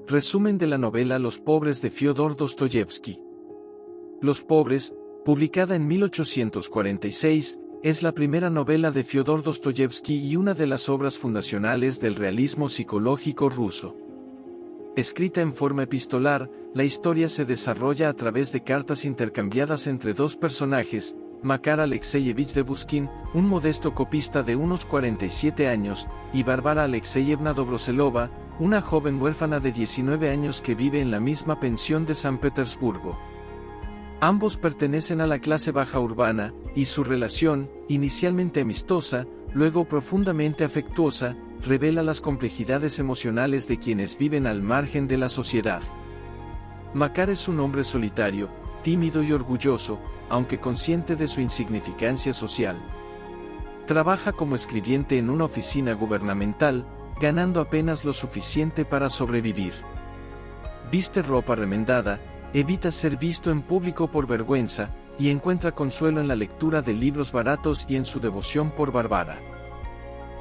Resumen de la novela Los pobres de Fyodor Dostoyevsky. Los pobres, publicada en 1846, es la primera novela de Fyodor Dostoyevsky y una de las obras fundacionales del realismo psicológico ruso. Escrita en forma epistolar, la historia se desarrolla a través de cartas intercambiadas entre dos personajes, Makar Alexeyevich Debuskin, un modesto copista de unos 47 años, y Bárbara Alexeyevna Dobroselova, una joven huérfana de 19 años que vive en la misma pensión de San Petersburgo. Ambos pertenecen a la clase baja urbana, y su relación, inicialmente amistosa, luego profundamente afectuosa, revela las complejidades emocionales de quienes viven al margen de la sociedad. Makar es un hombre solitario, tímido y orgulloso, aunque consciente de su insignificancia social. Trabaja como escribiente en una oficina gubernamental, ganando apenas lo suficiente para sobrevivir. Viste ropa remendada, evita ser visto en público por vergüenza, y encuentra consuelo en la lectura de libros baratos y en su devoción por Bárbara.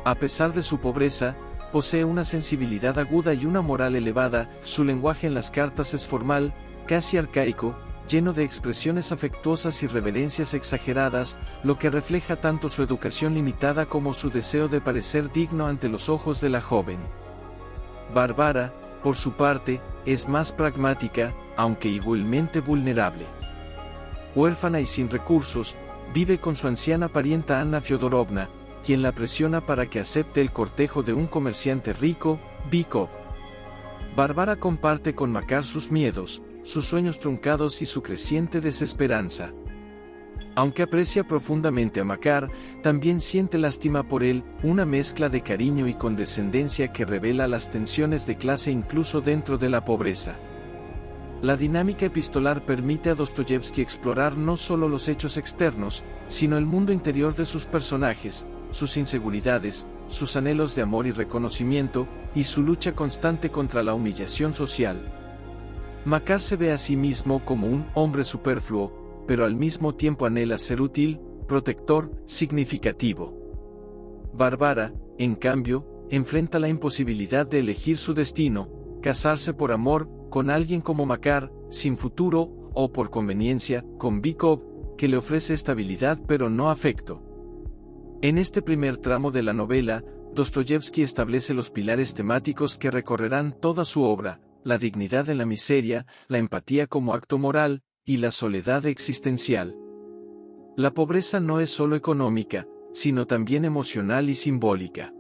A pesar de su pobreza, posee una sensibilidad aguda y una moral elevada, su lenguaje en las cartas es formal, casi arcaico, lleno de expresiones afectuosas y reverencias exageradas, lo que refleja tanto su educación limitada como su deseo de parecer digno ante los ojos de la joven. Bárbara, por su parte, es más pragmática, aunque igualmente vulnerable. Huérfana y sin recursos, vive con su anciana parienta Anna Fyodorovna, quien la presiona para que acepte el cortejo de un comerciante rico, Bykov. Bárbara comparte con Makar sus miedos, sus sueños truncados y su creciente desesperanza. Aunque aprecia profundamente a Makar, también siente lástima por él, una mezcla de cariño y condescendencia que revela las tensiones de clase incluso dentro de la pobreza. La dinámica epistolar permite a Dostoyevsky explorar no solo los hechos externos, sino el mundo interior de sus personajes, sus inseguridades, sus anhelos de amor y reconocimiento, y su lucha constante contra la humillación social. Makar se ve a sí mismo como un hombre superfluo, pero al mismo tiempo anhela ser útil, protector, significativo. Bárbara, en cambio, enfrenta la imposibilidad de elegir su destino, casarse por amor, con alguien como Makar, sin futuro, o por conveniencia, con Bykov, que le ofrece estabilidad pero no afecto. En este primer tramo de la novela, Dostoyevsky establece los pilares temáticos que recorrerán toda su obra: la dignidad en la miseria, la empatía como acto moral, y la soledad existencial. La pobreza no es solo económica, sino también emocional y simbólica.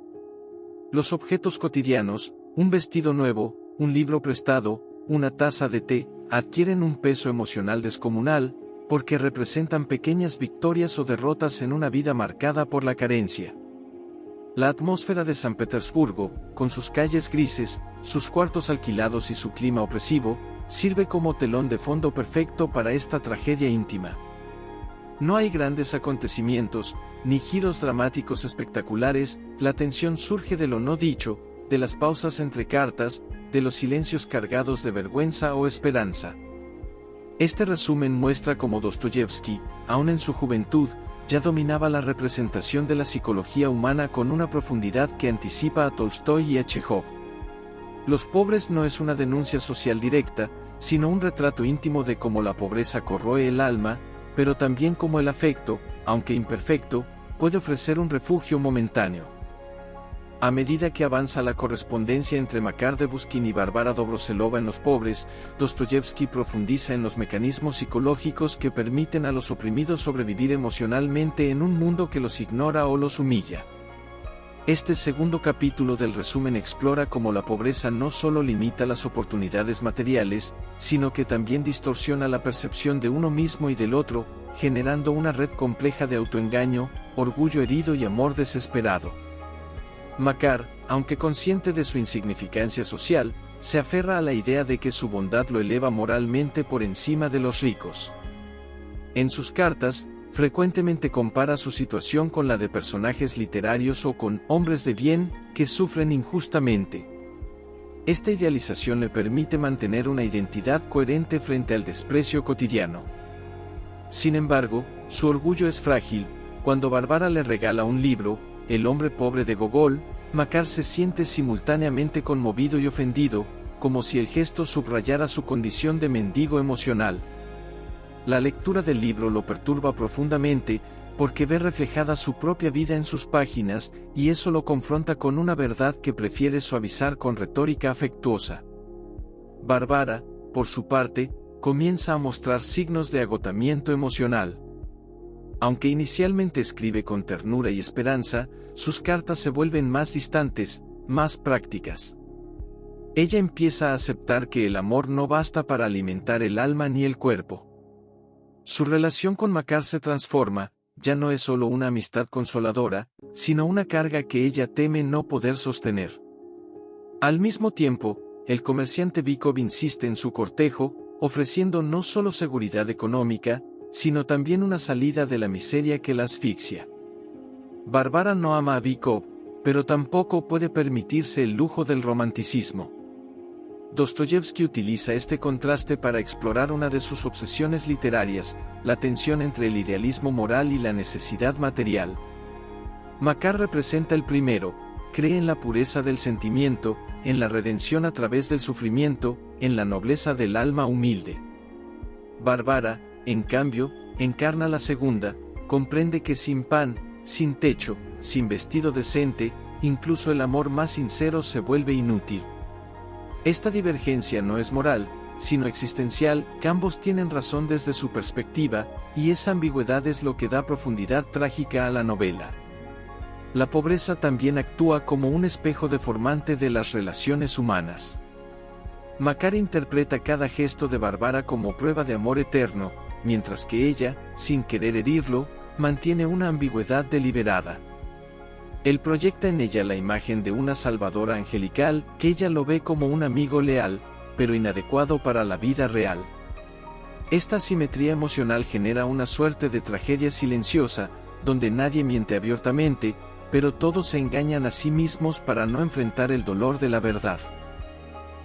Los objetos cotidianos, un vestido nuevo, un libro prestado, una taza de té, adquieren un peso emocional descomunal, porque representan pequeñas victorias o derrotas en una vida marcada por la carencia. La atmósfera de San Petersburgo, con sus calles grises, sus cuartos alquilados y su clima opresivo, sirve como telón de fondo perfecto para esta tragedia íntima. No hay grandes acontecimientos, ni giros dramáticos espectaculares, la tensión surge de lo no dicho, de las pausas entre cartas, de los silencios cargados de vergüenza o esperanza. Este resumen muestra cómo Dostoyevsky, aun en su juventud, ya dominaba la representación de la psicología humana con una profundidad que anticipa a Tolstói y a Chejov. Los pobres no es una denuncia social directa, sino un retrato íntimo de cómo la pobreza corroe el alma, pero también cómo el afecto, aunque imperfecto, puede ofrecer un refugio momentáneo. A medida que avanza la correspondencia entre Makar Debuskin y Bárbara Dobroselova en Los pobres, Dostoyevsky profundiza en los mecanismos psicológicos que permiten a los oprimidos sobrevivir emocionalmente en un mundo que los ignora o los humilla. Este segundo capítulo del resumen explora cómo la pobreza no solo limita las oportunidades materiales, sino que también distorsiona la percepción de uno mismo y del otro, generando una red compleja de autoengaño, orgullo herido y amor desesperado. Makar, aunque consciente de su insignificancia social, se aferra a la idea de que su bondad lo eleva moralmente por encima de los ricos. En sus cartas, frecuentemente compara su situación con la de personajes literarios o con hombres de bien que sufren injustamente. Esta idealización le permite mantener una identidad coherente frente al desprecio cotidiano. Sin embargo, su orgullo es frágil. Cuando Bárbara le regala un libro, El hombre pobre de Gogol, Makar se siente simultáneamente conmovido y ofendido, como si el gesto subrayara su condición de mendigo emocional. La lectura del libro lo perturba profundamente, porque ve reflejada su propia vida en sus páginas, y eso lo confronta con una verdad que prefiere suavizar con retórica afectuosa. Bárbara, por su parte, comienza a mostrar signos de agotamiento emocional. Aunque inicialmente escribe con ternura y esperanza, sus cartas se vuelven más distantes, más prácticas. Ella empieza a aceptar que el amor no basta para alimentar el alma ni el cuerpo. Su relación con Makar se transforma, ya no es solo una amistad consoladora, sino una carga que ella teme no poder sostener. Al mismo tiempo, el comerciante Bykov insiste en su cortejo, ofreciendo no solo seguridad económica, sino también una salida de la miseria que la asfixia. Bárbara no ama a Bykov, pero tampoco puede permitirse el lujo del romanticismo. Dostoyevski utiliza este contraste para explorar una de sus obsesiones literarias, la tensión entre el idealismo moral y la necesidad material. Makar representa el primero, cree en la pureza del sentimiento, en la redención a través del sufrimiento, en la nobleza del alma humilde. Bárbara, en cambio, encarna la segunda, comprende que sin pan, sin techo, sin vestido decente, incluso el amor más sincero se vuelve inútil. Esta divergencia no es moral, sino existencial, que ambos tienen razón desde su perspectiva, y esa ambigüedad es lo que da profundidad trágica a la novela. La pobreza también actúa como un espejo deformante de las relaciones humanas. Makar interpreta cada gesto de Bárbara como prueba de amor eterno, mientras que ella, sin querer herirlo, mantiene una ambigüedad deliberada. Él proyecta en ella la imagen de una salvadora angelical, que ella lo ve como un amigo leal, pero inadecuado para la vida real. Esta asimetría emocional genera una suerte de tragedia silenciosa, donde nadie miente abiertamente, pero todos se engañan a sí mismos para no enfrentar el dolor de la verdad.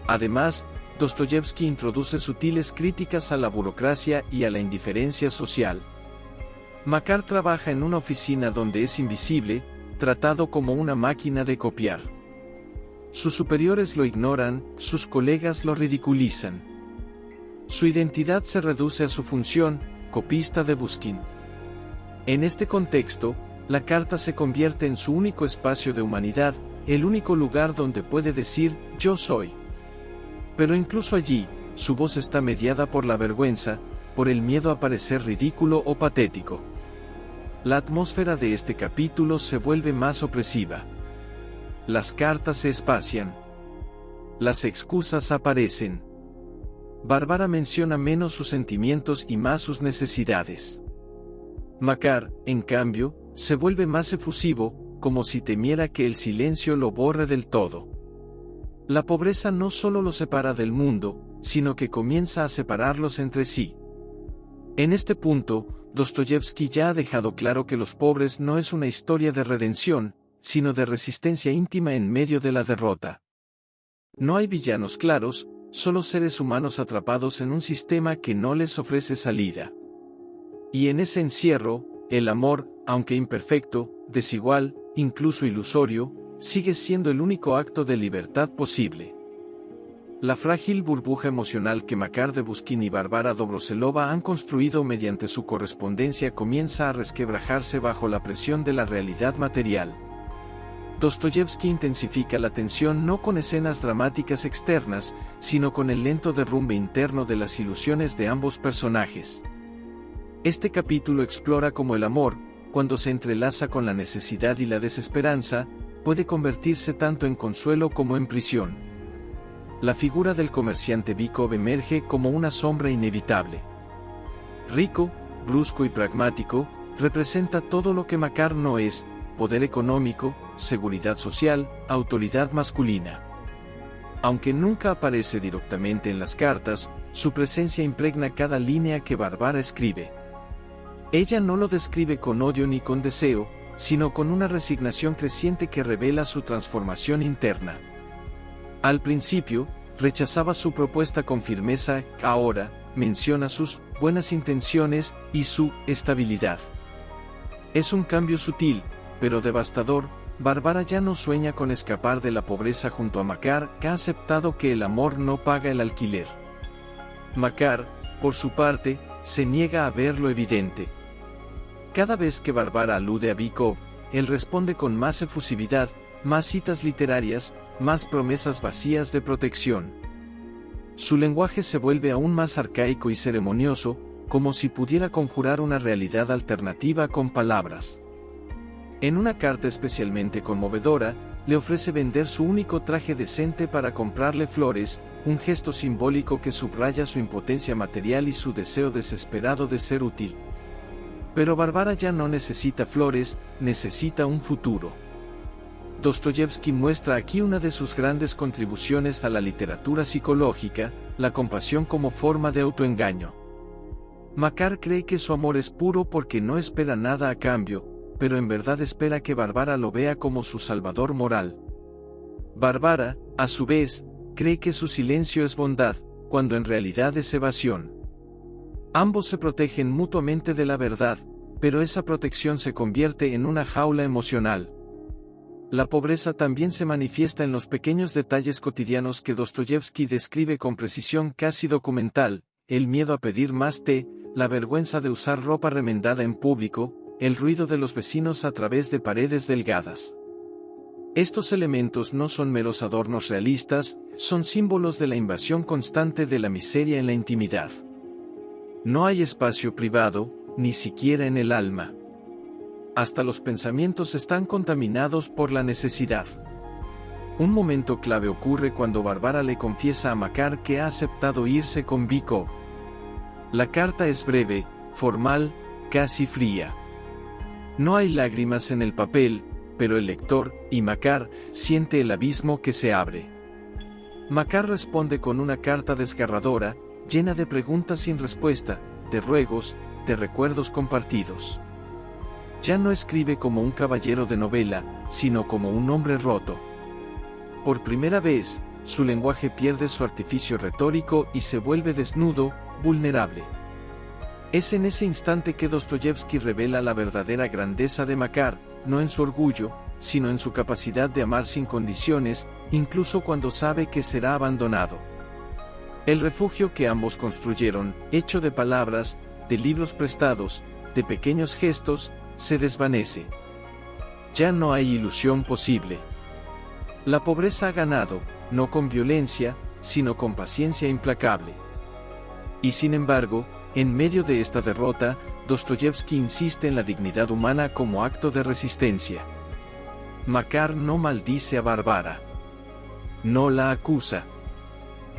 Además, Dostoyevski introduce sutiles críticas a la burocracia y a la indiferencia social. Makar trabaja en una oficina donde es invisible, tratado como una máquina de copiar. Sus superiores lo ignoran, sus colegas lo ridiculizan. Su identidad se reduce a su función, copista de Buskin. En este contexto, la carta se convierte en su único espacio de humanidad, el único lugar donde puede decir, yo soy. Pero incluso allí, su voz está mediada por la vergüenza, por el miedo a parecer ridículo o patético. La atmósfera de este capítulo se vuelve más opresiva. Las cartas se espacian. Las excusas aparecen. Bárbara menciona menos sus sentimientos y más sus necesidades. Makar, en cambio, se vuelve más efusivo, como si temiera que el silencio lo borre del todo. La pobreza no solo los separa del mundo, sino que comienza a separarlos entre sí. En este punto, Dostoyevski ya ha dejado claro que Los pobres no es una historia de redención, sino de resistencia íntima en medio de la derrota. No hay villanos claros, solo seres humanos atrapados en un sistema que no les ofrece salida. Y en ese encierro, el amor, aunque imperfecto, desigual, incluso ilusorio, sigue siendo el único acto de libertad posible. La frágil burbuja emocional que Makar de Buskin y Bárbara Dobroselova han construido mediante su correspondencia comienza a resquebrajarse bajo la presión de la realidad material. Dostoyevski intensifica la tensión no con escenas dramáticas externas, sino con el lento derrumbe interno de las ilusiones de ambos personajes. Este capítulo explora cómo el amor, cuando se entrelaza con la necesidad y la desesperanza, puede convertirse tanto en consuelo como en prisión. La figura del comerciante Bykov emerge como una sombra inevitable. Rico, brusco y pragmático, representa todo lo que Makar no es: poder económico, seguridad social, autoridad masculina. Aunque nunca aparece directamente en las cartas, su presencia impregna cada línea que Bárbara escribe. Ella no lo describe con odio ni con deseo, sino con una resignación creciente que revela su transformación interna. Al principio, rechazaba su propuesta con firmeza, ahora, menciona sus buenas intenciones y su estabilidad. Es un cambio sutil, pero devastador, Bárbara ya no sueña con escapar de la pobreza junto a Makar, que ha aceptado que el amor no paga el alquiler. Makar, por su parte, se niega a ver lo evidente. Cada vez que Bárbara alude a Bykov, él responde con más efusividad, más citas literarias, más promesas vacías de protección. Su lenguaje se vuelve aún más arcaico y ceremonioso, como si pudiera conjurar una realidad alternativa con palabras. En una carta especialmente conmovedora, le ofrece vender su único traje decente para comprarle flores, un gesto simbólico que subraya su impotencia material y su deseo desesperado de ser útil. Pero Bárbara ya no necesita flores, necesita un futuro. Dostoyevski muestra aquí una de sus grandes contribuciones a la literatura psicológica, la compasión como forma de autoengaño. Makar cree que su amor es puro porque no espera nada a cambio, pero en verdad espera que Bárbara lo vea como su salvador moral. Bárbara, a su vez, cree que su silencio es bondad, cuando en realidad es evasión. Ambos se protegen mutuamente de la verdad, pero esa protección se convierte en una jaula emocional. La pobreza también se manifiesta en los pequeños detalles cotidianos que Dostoyevski describe con precisión casi documental: el miedo a pedir más té, la vergüenza de usar ropa remendada en público, el ruido de los vecinos a través de paredes delgadas. Estos elementos no son meros adornos realistas, son símbolos de la invasión constante de la miseria en la intimidad. No hay espacio privado, ni siquiera en el alma. Hasta los pensamientos están contaminados por la necesidad. Un momento clave ocurre cuando Bárbara le confiesa a Makar que ha aceptado irse con Bykov. La carta es breve, formal, casi fría. No hay lágrimas en el papel, pero el lector, y Makar, siente el abismo que se abre. Makar responde con una carta desgarradora, llena de preguntas sin respuesta, de ruegos, de recuerdos compartidos. Ya no escribe como un caballero de novela, sino como un hombre roto. Por primera vez, su lenguaje pierde su artificio retórico y se vuelve desnudo, vulnerable. Es en ese instante que Dostoyevski revela la verdadera grandeza de Makar, no en su orgullo, sino en su capacidad de amar sin condiciones, incluso cuando sabe que será abandonado. El refugio que ambos construyeron, hecho de palabras, de libros prestados, de pequeños gestos, se desvanece. Ya no hay ilusión posible. La pobreza ha ganado, no con violencia, sino con paciencia implacable. Y sin embargo, en medio de esta derrota, Dostoyevski insiste en la dignidad humana como acto de resistencia. Makar no maldice a Bárbara. No la acusa.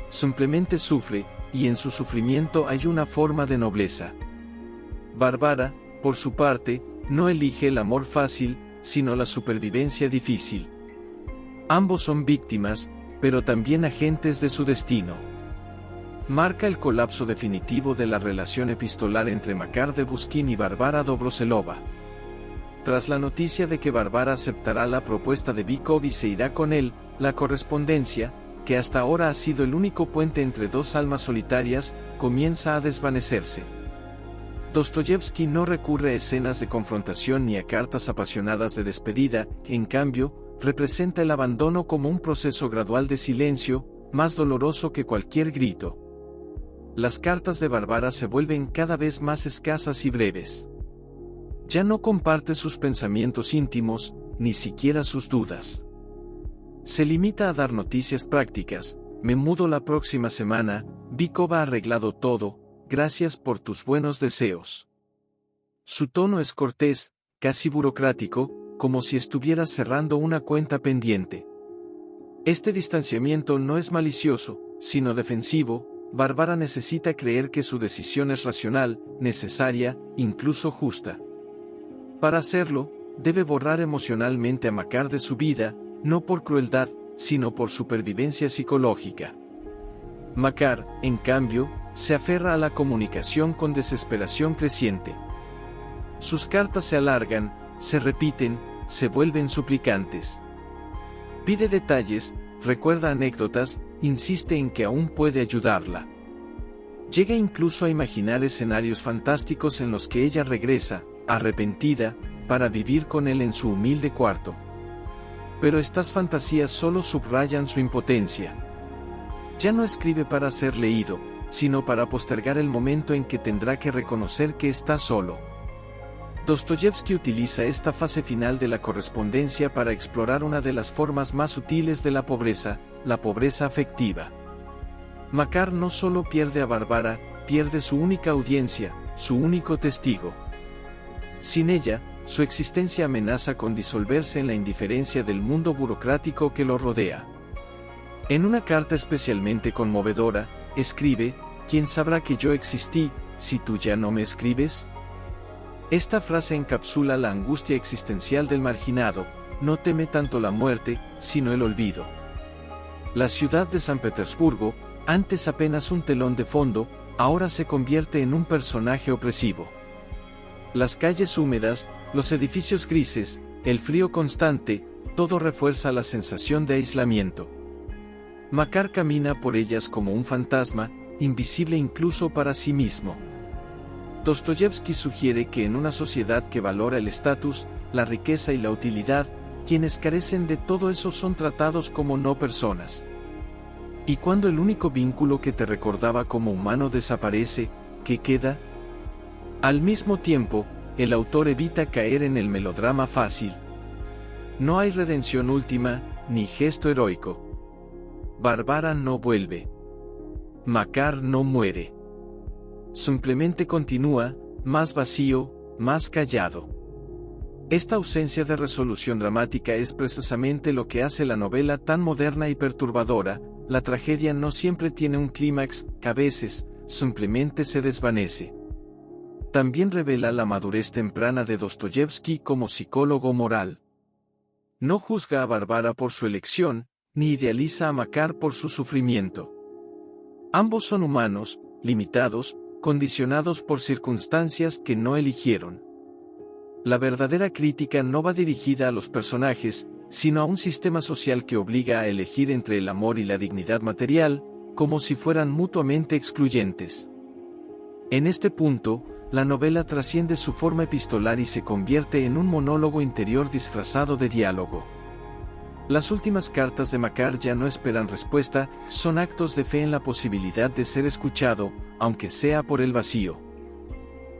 Simplemente sufre, y en su sufrimiento hay una forma de nobleza. Bárbara, por su parte, no elige el amor fácil, sino la supervivencia difícil. Ambos son víctimas, pero también agentes de su destino. Marca el colapso definitivo de la relación epistolar entre Makar de Buskin y Bárbara Dobroselova. Tras la noticia de que Bárbara aceptará la propuesta de Bykov y se irá con él, la correspondencia, que hasta ahora ha sido el único puente entre dos almas solitarias, comienza a desvanecerse. Dostoyevski no recurre a escenas de confrontación ni a cartas apasionadas de despedida, que en cambio, representa el abandono como un proceso gradual de silencio, más doloroso que cualquier grito. Las cartas de Bárbara se vuelven cada vez más escasas y breves. Ya no comparte sus pensamientos íntimos, ni siquiera sus dudas. Se limita a dar noticias prácticas: me mudo la próxima semana, Bykov ha arreglado todo, gracias por tus buenos deseos. Su tono es cortés, casi burocrático, como si estuviera cerrando una cuenta pendiente. Este distanciamiento no es malicioso, sino defensivo. Bárbara necesita creer que su decisión es racional, necesaria, incluso justa. Para hacerlo, debe borrar emocionalmente a Makar de su vida, no por crueldad, sino por supervivencia psicológica. Makar, en cambio, se aferra a la comunicación con desesperación creciente. Sus cartas se alargan, se repiten, se vuelven suplicantes. Pide detalles, recuerda anécdotas, insiste en que aún puede ayudarla. Llega incluso a imaginar escenarios fantásticos en los que ella regresa, arrepentida, para vivir con él en su humilde cuarto. Pero estas fantasías solo subrayan su impotencia. Ya no escribe para ser leído, sino para postergar el momento en que tendrá que reconocer que está solo. Dostoyevski utiliza esta fase final de la correspondencia para explorar una de las formas más sutiles de la pobreza afectiva. Makar no solo pierde a Bárbara, pierde su única audiencia, su único testigo. Sin ella, su existencia amenaza con disolverse en la indiferencia del mundo burocrático que lo rodea. En una carta especialmente conmovedora, escribe: ¿quién sabrá que yo existí, si tú ya no me escribes? Esta frase encapsula la angustia existencial del marginado, no teme tanto la muerte, sino el olvido. La ciudad de San Petersburgo, antes apenas un telón de fondo, ahora se convierte en un personaje opresivo. Las calles húmedas, los edificios grises, el frío constante, todo refuerza la sensación de aislamiento. Makar camina por ellas como un fantasma, invisible incluso para sí mismo. Dostoyevski sugiere que en una sociedad que valora el estatus, la riqueza y la utilidad, quienes carecen de todo eso son tratados como no personas. Y cuando el único vínculo que te recordaba como humano desaparece, ¿qué queda? Al mismo tiempo, el autor evita caer en el melodrama fácil. No hay redención última, ni gesto heroico. Bárbara no vuelve. Makar no muere. Simplemente continúa, más vacío, más callado. Esta ausencia de resolución dramática es precisamente lo que hace la novela tan moderna y perturbadora. La tragedia no siempre tiene un clímax, a veces, simplemente se desvanece. También revela la madurez temprana de Dostoyevski como psicólogo moral. No juzga a Bárbara por su elección, ni idealiza a Makar por su sufrimiento. Ambos son humanos, limitados, condicionados por circunstancias que no eligieron. La verdadera crítica no va dirigida a los personajes, sino a un sistema social que obliga a elegir entre el amor y la dignidad material, como si fueran mutuamente excluyentes. En este punto, la novela trasciende su forma epistolar y se convierte en un monólogo interior disfrazado de diálogo. Las últimas cartas de Makar ya no esperan respuesta, son actos de fe en la posibilidad de ser escuchado, aunque sea por el vacío.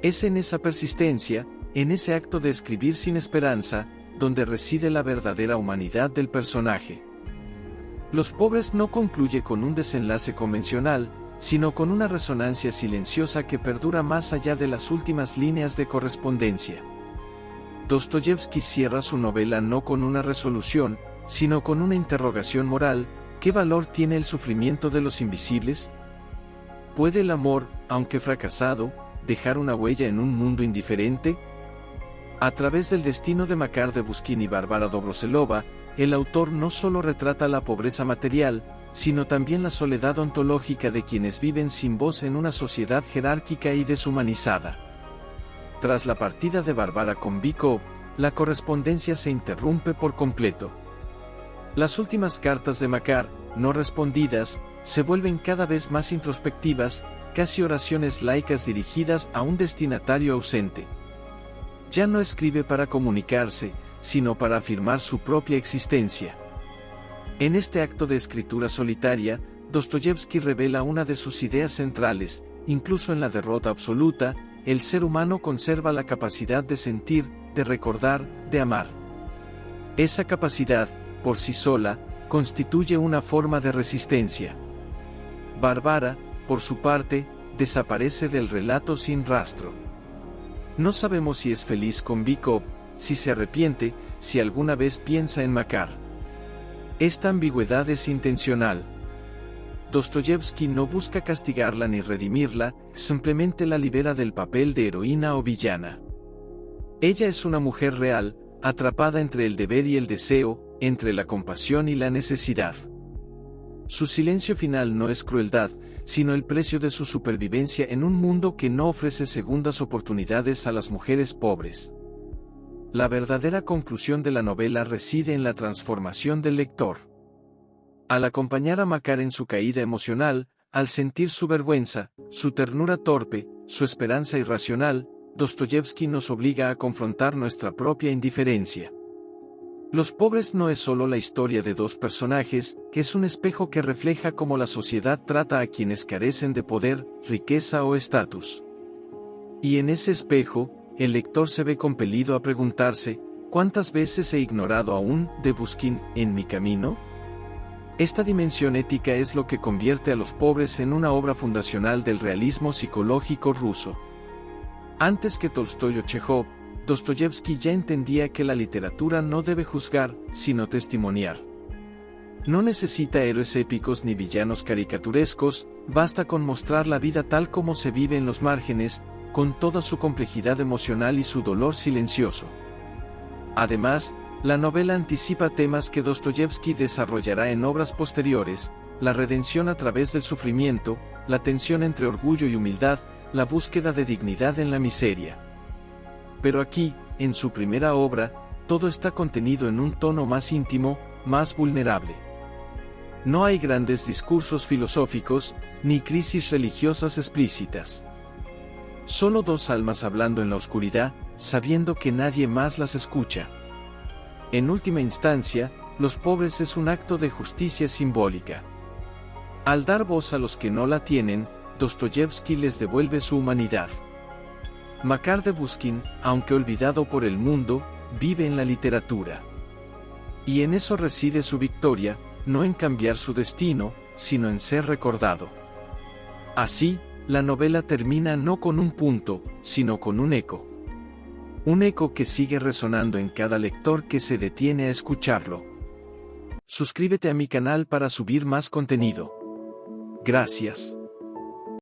Es en esa persistencia, en ese acto de escribir sin esperanza, donde reside la verdadera humanidad del personaje. Los pobres no concluye con un desenlace convencional, sino con una resonancia silenciosa que perdura más allá de las últimas líneas de correspondencia. Dostoyevski cierra su novela no con una resolución, sino con una interrogación moral: ¿qué valor tiene el sufrimiento de los invisibles? ¿Puede el amor, aunque fracasado, dejar una huella en un mundo indiferente? A través del destino de Makar de Buskin y Bárbara Dobroselova, el autor no solo retrata la pobreza material, sino también la soledad ontológica de quienes viven sin voz en una sociedad jerárquica y deshumanizada. Tras la partida de Bárbara con Bykov, la correspondencia se interrumpe por completo. Las últimas cartas de Makar, no respondidas, se vuelven cada vez más introspectivas, casi oraciones laicas dirigidas a un destinatario ausente. Ya no escribe para comunicarse, sino para afirmar su propia existencia. En este acto de escritura solitaria, Dostoyevski revela una de sus ideas centrales: incluso en la derrota absoluta, el ser humano conserva la capacidad de sentir, de recordar, de amar. Esa capacidad, por sí sola, constituye una forma de resistencia. Bárbara, por su parte, desaparece del relato sin rastro. No sabemos si es feliz con Bykov, si se arrepiente, si alguna vez piensa en Makar. Esta ambigüedad es intencional. Dostoyevski no busca castigarla ni redimirla, simplemente la libera del papel de heroína o villana. Ella es una mujer real, atrapada entre el deber y el deseo, entre la compasión y la necesidad. Su silencio final no es crueldad, sino el precio de su supervivencia en un mundo que no ofrece segundas oportunidades a las mujeres pobres. La verdadera conclusión de la novela reside en la transformación del lector. Al acompañar a Makar en su caída emocional, al sentir su vergüenza, su ternura torpe, su esperanza irracional, Dostoyevski nos obliga a confrontar nuestra propia indiferencia. Los pobres no es solo la historia de dos personajes, es un espejo que refleja cómo la sociedad trata a quienes carecen de poder, riqueza o estatus. Y en ese espejo, el lector se ve compelido a preguntarse, ¿cuántas veces he ignorado aún de Buskin en mi camino? Esta dimensión ética es lo que convierte a Los pobres en una obra fundacional del realismo psicológico ruso. Antes que Tolstói o Chejov, Dostoyevsky ya entendía que la literatura no debe juzgar, sino testimoniar. No necesita héroes épicos ni villanos caricaturescos, basta con mostrar la vida tal como se vive en los márgenes, con toda su complejidad emocional y su dolor silencioso. Además, la novela anticipa temas que Dostoyevsky desarrollará en obras posteriores: la redención a través del sufrimiento, la tensión entre orgullo y humildad, la búsqueda de dignidad en la miseria. Pero aquí, en su primera obra, todo está contenido en un tono más íntimo, más vulnerable. No hay grandes discursos filosóficos, ni crisis religiosas explícitas. Solo dos almas hablando en la oscuridad, sabiendo que nadie más las escucha. En última instancia, Los pobres es un acto de justicia simbólica. Al dar voz a los que no la tienen, Dostoyevsky les devuelve su humanidad. Makar de Buskin, aunque olvidado por el mundo, vive en la literatura. Y en eso reside su victoria, no en cambiar su destino, sino en ser recordado. Así, la novela termina no con un punto, sino con un eco. Un eco que sigue resonando en cada lector que se detiene a escucharlo. Suscríbete a mi canal para subir más contenido. Gracias.